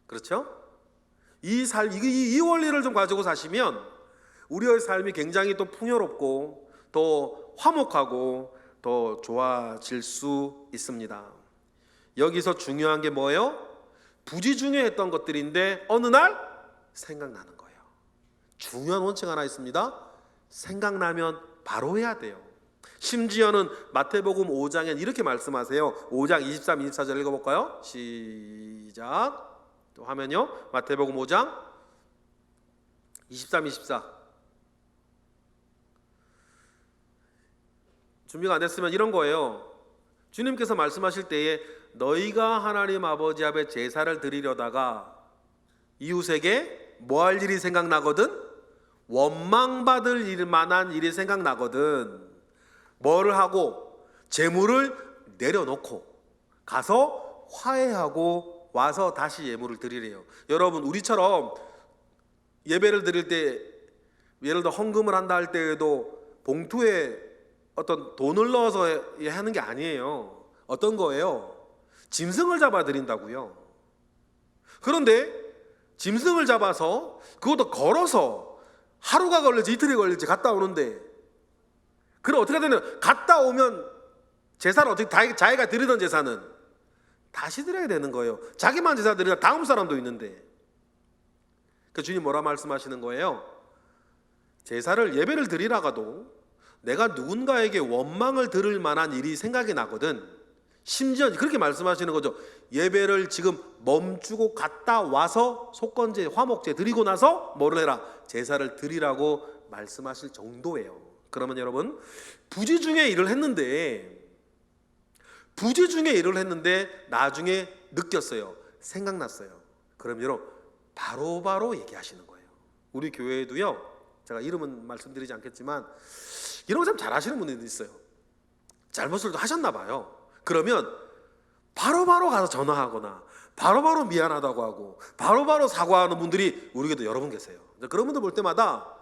S1: 그렇죠? 이 원리를 좀 가지고 사시면 우리의 삶이 굉장히 또 풍요롭고 또 화목하고 더 좋아질 수 있습니다. 여기서 중요한 게 뭐예요? 부지중요했던 것들인데 어느 날 생각나는 거예요. 중요한 원칙 하나 있습니다. 생각나면 바로 해야 돼요. 심지어는 마태복음 5장엔 이렇게 말씀하세요. 5장 23, 24절 읽어볼까요? 시작. 또 화면요. 마태복음 5장 23, 24. 준비가 안 됐으면 이런 거예요. 주님께서 말씀하실 때에 너희가 하나님 아버지 앞에 제사를 드리려다가 이웃에게 뭐 할 일이 생각나거든? 원망받을 일 만한 일이 생각나거든. 뭐를 하고? 재물을 내려놓고 가서 화해하고 와서 다시 예물을 드리래요. 여러분, 우리처럼 예배를 드릴 때 예를 들어 헌금을 한다 할 때에도 봉투에 어떤 돈을 넣어서 하는 게 아니에요. 어떤 거예요? 짐승을 잡아 드린다고요. 그런데 짐승을 잡아서 그것도 걸어서 하루가 걸릴지 이틀이 걸릴지 갔다 오는데, 그럼 어떻게 되냐? 갔다 오면 제사를 어떻게, 자기가 드리던 제사는 다시 드려야 되는 거예요. 자기만 제사 드리다 다음 사람도 있는데. 그 주님 뭐라 말씀하시는 거예요? 제사를, 예배를 드리다가도 내가 누군가에게 원망을 들을 만한 일이 생각이 나거든. 심지어 그렇게 말씀하시는 거죠. 예배를 지금 멈추고 갔다 와서 속건제, 화목제 드리고 나서 뭐를 해라? 제사를 드리라고 말씀하실 정도예요. 그러면 여러분, 부지 중에 일을 했는데 나중에 느꼈어요. 생각났어요. 그럼 여러분, 바로바로 얘기하시는 거예요. 우리 교회에도요, 제가 이름은 말씀드리지 않겠지만 이런 거 참 잘하시는 분들이 있어요. 잘못을 하셨나 봐요. 그러면 바로바로 가서 전화하거나 바로바로 미안하다고 하고 바로바로 사과하는 분들이 우리 교회도 여러 분 계세요. 그런 분들 볼 때마다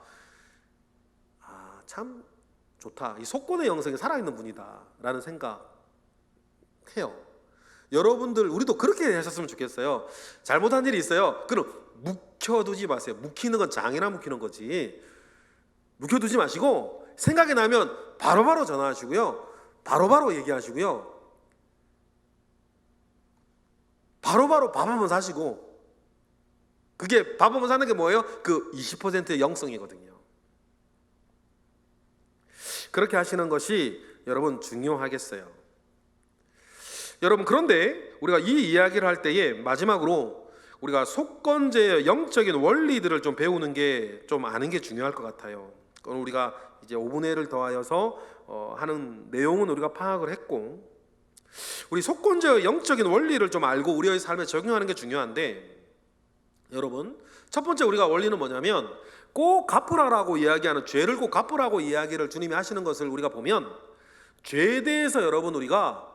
S1: 참 좋다, 이 속건의 영성이 살아있는 분이다 라는 생각 해요. 여러분들, 우리도 그렇게 하셨으면 좋겠어요. 잘못한 일이 있어요. 그럼 묵혀두지 마세요. 묵히는 건 장이나 묵히는 거지. 묵혀두지 마시고 생각이 나면 바로바로 전화하시고요, 바로바로 얘기하시고요, 바로바로 밥 한번 사시고. 그게 밥 한번 사는 게 뭐예요? 그 20%의 영성이거든요. 그렇게 하시는 것이 여러분 중요하겠어요. 여러분, 그런데 우리가 이 이야기를 할 때에 마지막으로 우리가 속건제의 영적인 원리들을 좀 배우는 게, 좀 아는 게 중요할 것 같아요. 그건 우리가 이제 5분의 1을 더하여서 하는 내용은 우리가 파악을 했고, 우리 속건제의 영적인 원리를 좀 알고 우리의 삶에 적용하는 게 중요한데, 여러분, 첫 번째 우리가 원리는 뭐냐면, 꼭 갚으라고 이야기하는, 죄를 꼭 갚으라고 이야기를 주님이 하시는 것을 우리가 보면, 죄에 대해서 여러분, 우리가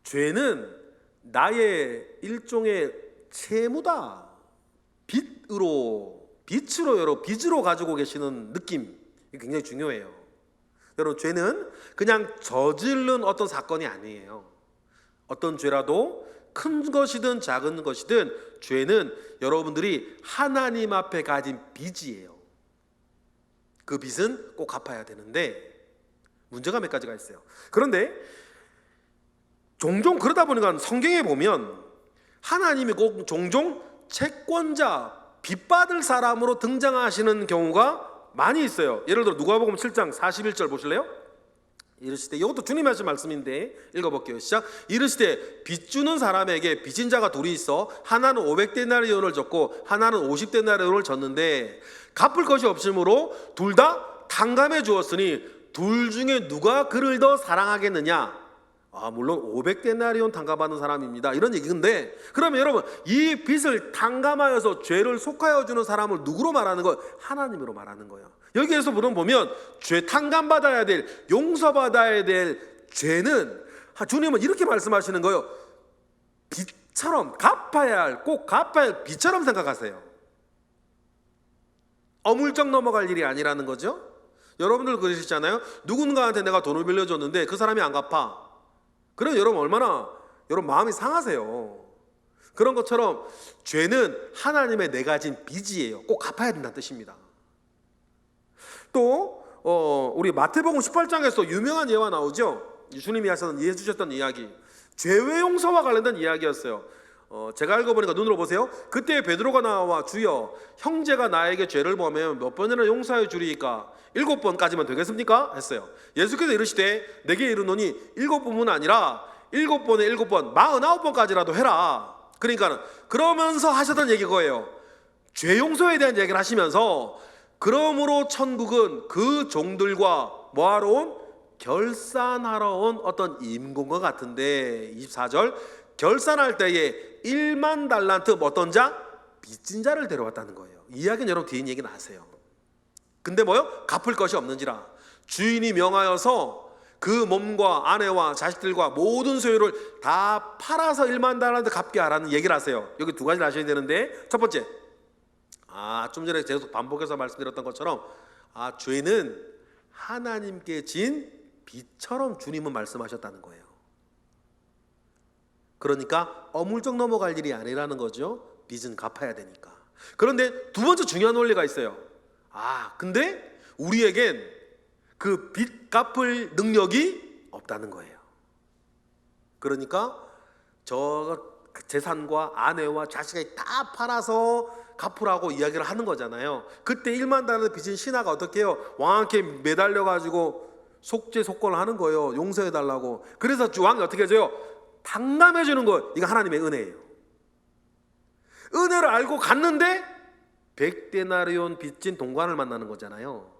S1: 죄는 나의 일종의 채무다, 빚으로 가지고 계시는 느낌, 굉장히 중요해요. 여러분, 죄는 그냥 저지른 어떤 사건이 아니에요. 어떤 죄라도 큰 것이든 작은 것이든 죄는 여러분들이 하나님 앞에 가진 빚이에요. 그 빚은 꼭 갚아야 되는데 문제가 몇 가지가 있어요. 그런데 종종 그러다 보니까 성경에 보면 하나님이 꼭 종종 채권자, 빚받을 사람으로 등장하시는 경우가 많이 있어요. 예를 들어 누가복음 7장 41절 보실래요? 이르시되, 이것도 주님이 하신 말씀인데 읽어볼게요. 시작. 이르시되 빚 주는 사람에게 빚진 자가 둘이 있어 하나는 500데나리온을 졌고 하나는 50데나리온을 졌는데 갚을 것이 없으므로 둘 다 탕감해 주었으니 둘 중에 누가 그를 더 사랑하겠느냐? 물론 500데나리온 탕감받는 사람입니다, 이런 얘기인데, 그러면 여러분, 이 빚을 탕감하여서 죄를 속하여 주는 사람을 누구로 말하는 거예요? 하나님으로 말하는 거예요. 여기에서 보면 죄 탕감받아야 될, 용서받아야 될 죄는 주님은 이렇게 말씀하시는 거예요. 빚처럼 갚아야 할, 꼭 갚아야 할 빚처럼 생각하세요. 어물쩍 넘어갈 일이 아니라는 거죠. 여러분들 그러시잖아요. 누군가한테 내가 돈을 빌려줬는데 그 사람이 안 갚아. 그럼 여러분 얼마나 마음이 상하세요. 그런 것처럼 죄는 하나님의 내 가진 빚이에요. 꼭 갚아야 된다는 뜻입니다. 또 우리 마태복음 18장에서 유명한 예화 나오죠. 주님이 해주셨던 이야기, 죄외 용서와 관련된 이야기였어요. 제가 읽어보니까 눈으로 보세요. 그때 베드로가 나와 주여, 형제가 나에게 죄를 범하면 몇 번이나 용서해 주리이까? 7번까지만 되겠습니까? 했어요. 예수께서 이르시되 내게 이르노니 7번뿐 아니라 7번에 7번 49번까지라도 해라. 그러니까 그러면서 하셨던 얘기 거예요. 죄 용서에 대한 얘기를 하시면서, 그러므로 천국은 그 종들과 뭐하러 온? 결산하러 온 어떤 임금과 같은데, 24절, 결산할 때에 1만 달란트 어떤 자? 빚진 자를 데려왔다는 거예요. 이야기는 여러분 뒤에 얘기는 아세요. 근데 뭐요? 갚을 것이 없는지라 주인이 명하여서 그 몸과 아내와 자식들과 모든 소유를 다 팔아서 1만 달란트 갚게 하라는 얘기를 하세요. 여기 두 가지를 아셔야 되는데, 첫 번째, 좀 전에 계속 반복해서 말씀드렸던 것처럼 죄는 하나님께 진 빚처럼 주님은 말씀하셨다는 거예요. 그러니까 어물쩍 넘어갈 일이 아니라는 거죠. 빚은 갚아야 되니까. 그런데 두 번째 중요한 원리가 있어요. 근데 우리에겐 그 빚 갚을 능력이 없다는 거예요. 그러니까 저 재산과 아내와 자식이 다 팔아서 갚으라고 이야기를 하는 거잖아요. 그때 1만 달러 빚은 신하가 어떻게 해요? 왕한테 매달려가지고 속죄속권을 하는 거예요. 용서해달라고. 그래서 왕이 어떻게 해줘요? 탕감해 주는 거예요. 이거 하나님의 은혜예요. 은혜를 알고 갔는데 100데나리온 빚진 동관을 만나는 거잖아요.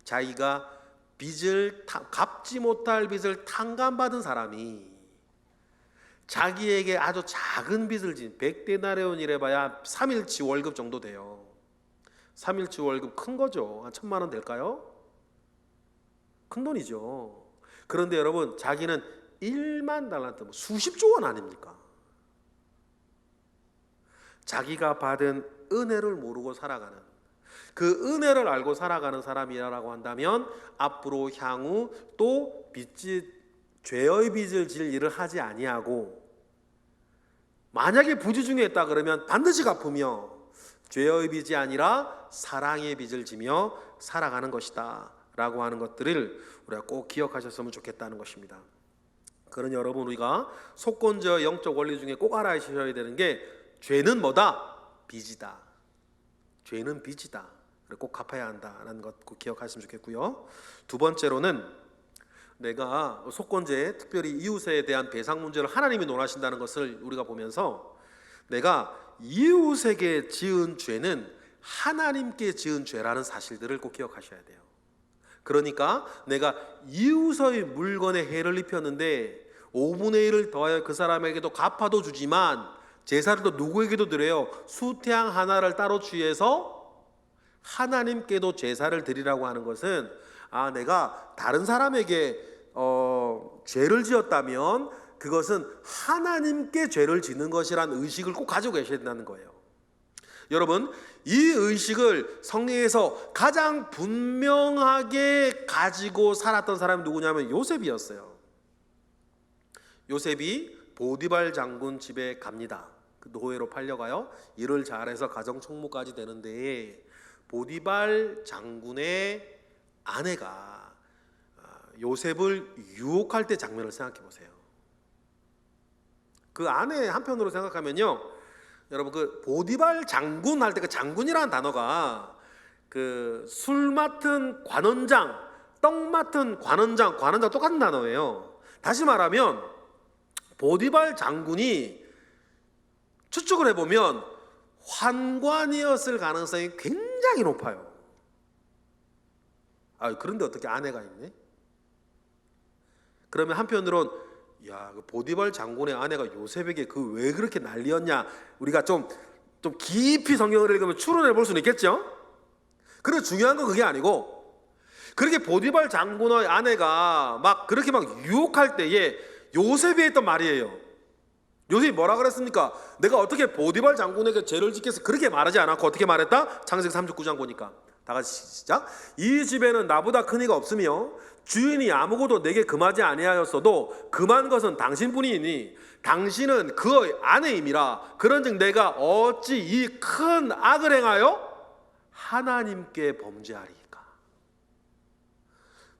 S1: 자기가 빚을 갚지 못할 빚을 탕감받은 사람이 자기에게 아주 작은 빚을 진 100데나리온이래 봐야 3일치 월급 정도 돼요. 3일치 월급 큰 거죠. 한 1,000만 원 될까요? 큰 돈이죠. 그런데 여러분, 자기는 1만 달란트, 수십조 원 아닙니까? 자기가 받은 은혜를 모르고 살아가는, 그 은혜를 알고 살아가는 사람이라고 한다면 앞으로 향후 또 죄의 빚을 질 일을 하지 아니하고, 만약에 부지 중에 있다 그러면 반드시 갚으며 죄의 빚이 아니라 사랑의 빚을 지며 살아가는 것이다 라고 하는 것들을 우리가 꼭 기억하셨으면 좋겠다는 것입니다. 그러니 여러분, 우리가 속건제의 영적 원리 중에 꼭 알아주셔야 되는 게, 죄는 뭐다? 빚이다. 죄는 빚이다. 꼭 갚아야 한다는 것 꼭 기억하시면 좋겠고요. 두 번째로는, 내가 속건제, 특별히 이웃에 대한 배상 문제를 하나님이 논하신다는 것을 우리가 보면서, 내가 이웃에게 지은 죄는 하나님께 지은 죄라는 사실들을 꼭 기억하셔야 돼요. 그러니까 내가 이웃의 물건에 해를 입혔는데 5분의 1을 더하여 그 사람에게도 갚아도 주지만 제사를 또 누구에게도 드려요? 수태양 하나를 따로 취해서 하나님께도 제사를 드리라고 하는 것은, 내가 다른 사람에게 죄를 지었다면 그것은 하나님께 죄를 짓는 것이라는 의식을 꼭 가지고 계셔야 된다는 거예요. 여러분, 이 의식을 성경에서 가장 분명하게 가지고 살았던 사람이 누구냐면 요셉이었어요. 요셉이 보디발 장군 집에 갑니다. 그 노예로 팔려가요. 일을 잘해서 가정 총무까지 되는데, 보디발 장군의 아내가 요셉을 유혹할 때 장면을 생각해 보세요. 그 아내 한편으로 생각하면요, 여러분, 그 보디발 장군 할 때 그 장군이라는 단어가 그 술 맡은 관원장, 떡 맡은 관원장 똑같은 단어예요. 다시 말하면 보디발 장군이 추측을 해보면 환관이었을 가능성이 굉장히 높아요. 그런데 어떻게 아내가 있네? 그러면 한편으론, 그 보디발 장군의 아내가 요셉에게 그 왜 그렇게 난리였냐, 우리가 좀 깊이 성경을 읽으면 추론해 볼 수는 있겠죠. 그런데 중요한 건 그게 아니고, 그렇게 보디발 장군의 아내가 그렇게 유혹할 때에 요셉이 했던 말이에요. 요셉이 뭐라 그랬습니까? 내가 어떻게 보디발 장군에게 죄를 짓겠어? 그렇게 말하지 않았고 어떻게 말했다? 창세기 39장 보니까, 다 같이 시작. 이 집에는 나보다 큰 이가 없으며 주인이 아무것도 내게 금하지 아니하였어도 금한 것은 당신뿐이니 당신은 그의 아내임이라. 그런즉 내가 어찌 이 큰 악을 행하여 하나님께 범죄하리까.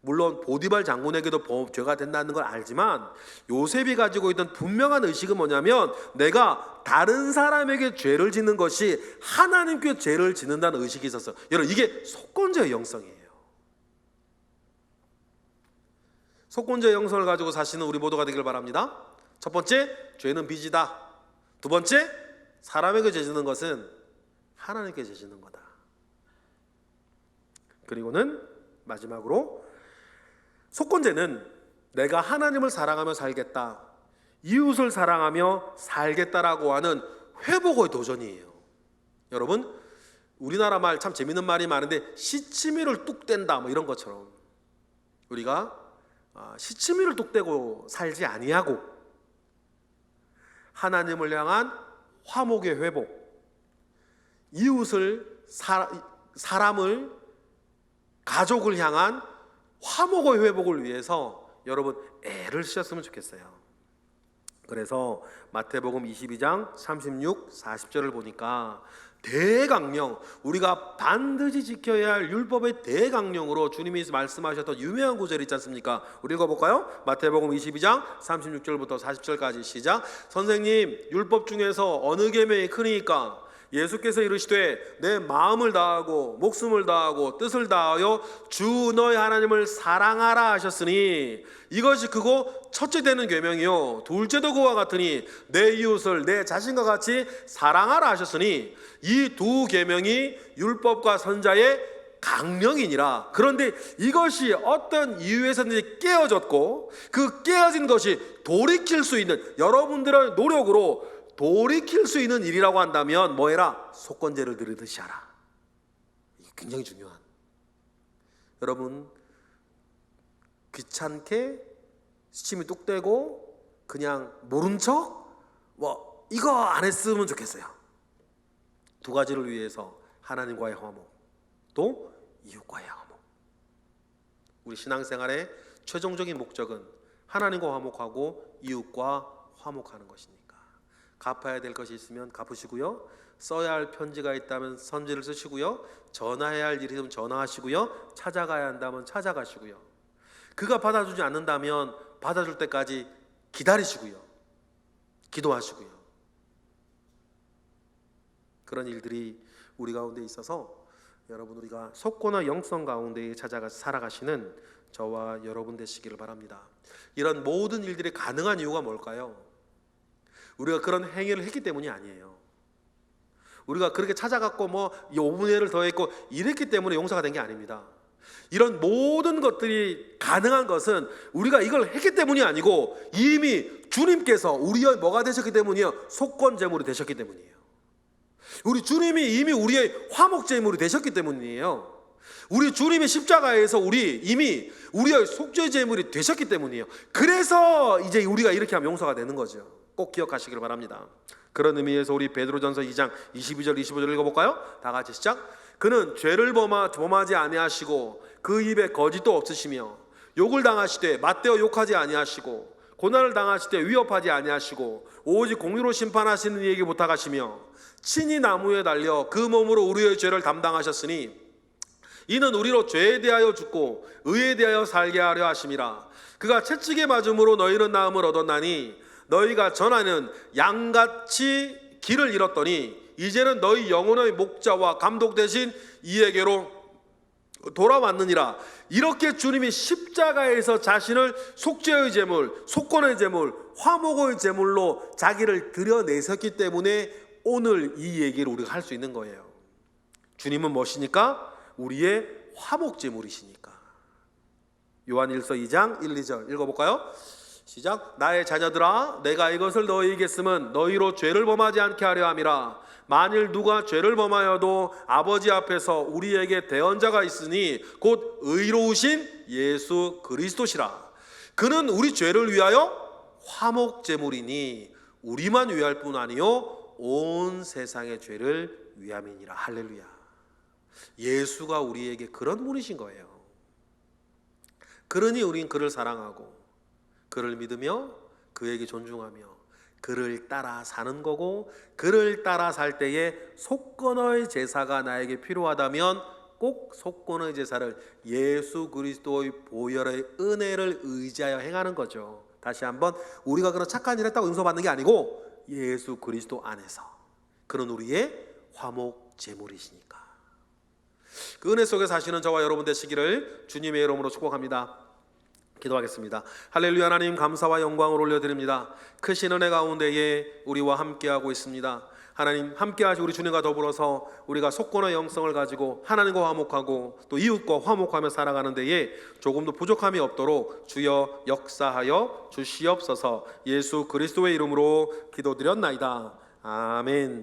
S1: 물론 보디발 장군에게도 죄가 된다는 걸 알지만, 요셉이 가지고 있던 분명한 의식은 뭐냐면, 내가 다른 사람에게 죄를 짓는 것이 하나님께 죄를 짓는다는 의식이 있었어요. 여러분, 이게 속건제의 영성이에요. 속건제의 영성을 가지고 사시는 우리 모두가 되길 바랍니다. 첫 번째, 죄는 빚이다. 두 번째, 사람에게 죄 짓는 것은 하나님께 죄 짓는 거다. 그리고는 마지막으로, 속건제는 내가 하나님을 사랑하며 살겠다, 이웃을 사랑하며 살겠다라고 하는 회복의 도전이에요. 여러분, 우리나라 말 참 재밌는 말이 많은데, 시치미를 뚝 뗀다 이런 것처럼, 우리가 시치미를 뚝대고 살지 아니하고 하나님을 향한 화목의 회복, 이웃을 사람을 가족을 향한 화목의 회복을 위해서 여러분 애를 쓰셨으면 좋겠어요. 그래서 마태복음 22장 36, 40절을 보니까 대강령, 우리가 반드시 지켜야 할 율법의 대강령으로 주님이 말씀하셨던 유명한 구절이 있지 않습니까? 우리 읽어볼까요? 마태복음 22장 36절부터 40절까지 시작. 선생님, 율법 중에서 어느 계명이 크니까? 예수께서 이르시되 내 마음을 다하고 목숨을 다하고 뜻을 다하여 주 너의 하나님을 사랑하라 하셨으니 이것이 크고 첫째 되는 계명이요 둘째도 그와 같으니 내 이웃을 내 자신과 같이 사랑하라 하셨으니 이 두 계명이 율법과 선자의 강령이니라. 그런데 이것이 어떤 이유에서든지 깨어졌고 그 깨어진 것이 돌이킬 수 있는 여러분들의 노력으로 돌이킬 수 있는 일이라고 한다면 뭐 해라? 속건제를 드리듯이 하라. 이게 굉장히 중요한. 여러분, 귀찮게 시침이 뚝대고 그냥 모른 척 이거 안 했으면 좋겠어요. 두 가지를 위해서 하나님과의 화목, 또 이웃과의 화목. 우리 신앙생활의 최종적인 목적은 하나님과 화목하고 이웃과 화목하는 것입니다. 갚아야 될 것이 있으면 갚으시고요, 써야 할 편지가 있다면 선지를 쓰시고요, 전화해야 할 일이 있으면 전화하시고요, 찾아가야 한다면 찾아가시고요, 그가 받아주지 않는다면 받아줄 때까지 기다리시고요, 기도하시고요. 그런 일들이 우리 가운데 있어서 여러분, 우리가 속고나 영성 가운데에 찾아가 살아가시는 저와 여러분 되시기를 바랍니다. 이런 모든 일들이 가능한 이유가 뭘까요? 우리가 그런 행위를 했기 때문이 아니에요. 우리가 그렇게 찾아갔고 5분의 1을 더했고 이랬기 때문에 용서가 된 게 아닙니다. 이런 모든 것들이 가능한 것은 우리가 이걸 했기 때문이 아니고 이미 주님께서 우리의 뭐가 되셨기 때문이에요? 속건제물이 되셨기 때문이에요. 우리 주님이 이미 우리의 화목제물이 되셨기 때문이에요. 우리 주님이 십자가에서 이미 우리의 속죄제물이 되셨기 때문이에요. 그래서 이제 우리가 이렇게 하면 용서가 되는 거죠. 꼭 기억하시길 바랍니다. 그런 의미에서 우리 베드로전서 2장 22절 25절 읽어볼까요? 다 같이 시작. 그는 죄를 범하지 아니하시고 그 입에 거짓도 없으시며 욕을 당하시되 맞대어 욕하지 아니하시고 고난을 당하시되 위협하지 아니하시고 오직 공의로 심판하시는 이에게 부탁하시며 친히 나무에 달려 그 몸으로 우리의 죄를 담당하셨으니 이는 우리로 죄에 대하여 죽고 의에 대하여 살게 하려 하심이라. 그가 채찍에 맞음으로 너희는 나음을 얻었나니 너희가 전하는 양같이 길을 잃었더니 이제는 너희 영혼의 목자와 감독 되신 이에게로 돌아왔느니라. 이렇게 주님이 십자가에서 자신을 속죄의 제물, 속건의 제물, 화목의 제물로 자기를 드러내셨기 때문에 오늘 이 얘기를 우리가 할 수 있는 거예요. 주님은 무엇이니까? 우리의 화목 제물이시니까. 요한일서 2장 1, 2절 읽어볼까요? 시작. 나의 자녀들아, 내가 이것을 너희에게 쓰면 너희로 죄를 범하지 않게 하려 함이라. 만일 누가 죄를 범하여도 아버지 앞에서 우리에게 대언자가 있으니 곧 의로우신 예수 그리스도시라. 그는 우리 죄를 위하여 화목제물이니 우리만 위할 뿐 아니요 온 세상의 죄를 위함이니라. 할렐루야. 예수가 우리에게 그런 분이신 거예요. 그러니 우린 그를 사랑하고 그를 믿으며 그에게 존중하며 그를 따라 사는 거고, 그를 따라 살 때에 속건의 제사가 나에게 필요하다면 꼭 속건의 제사를 예수 그리스도의 보혈의 은혜를 의지하여 행하는 거죠. 다시 한번, 우리가 그런 착한 일을 했다고 용서받는 게 아니고 예수 그리스도 안에서 그런 우리의 화목 제물이시니까. 그 은혜 속에 사시는 저와 여러분 되시기를 주님의 이름으로 축복합니다. 기도하겠습니다. 할렐루야. 하나님, 감사와 영광을 올려드립니다. 크신 은혜 가운데에 우리와 함께하고 있습니다. 하나님, 함께하시 우리 주님과 더불어서 우리가 속건의 영성을 가지고 하나님과 화목하고 또 이웃과 화목하며 살아가는 데에 조금도 부족함이 없도록 주여 역사하여 주시옵소서. 예수 그리스도의 이름으로 기도드렸나이다. 아멘.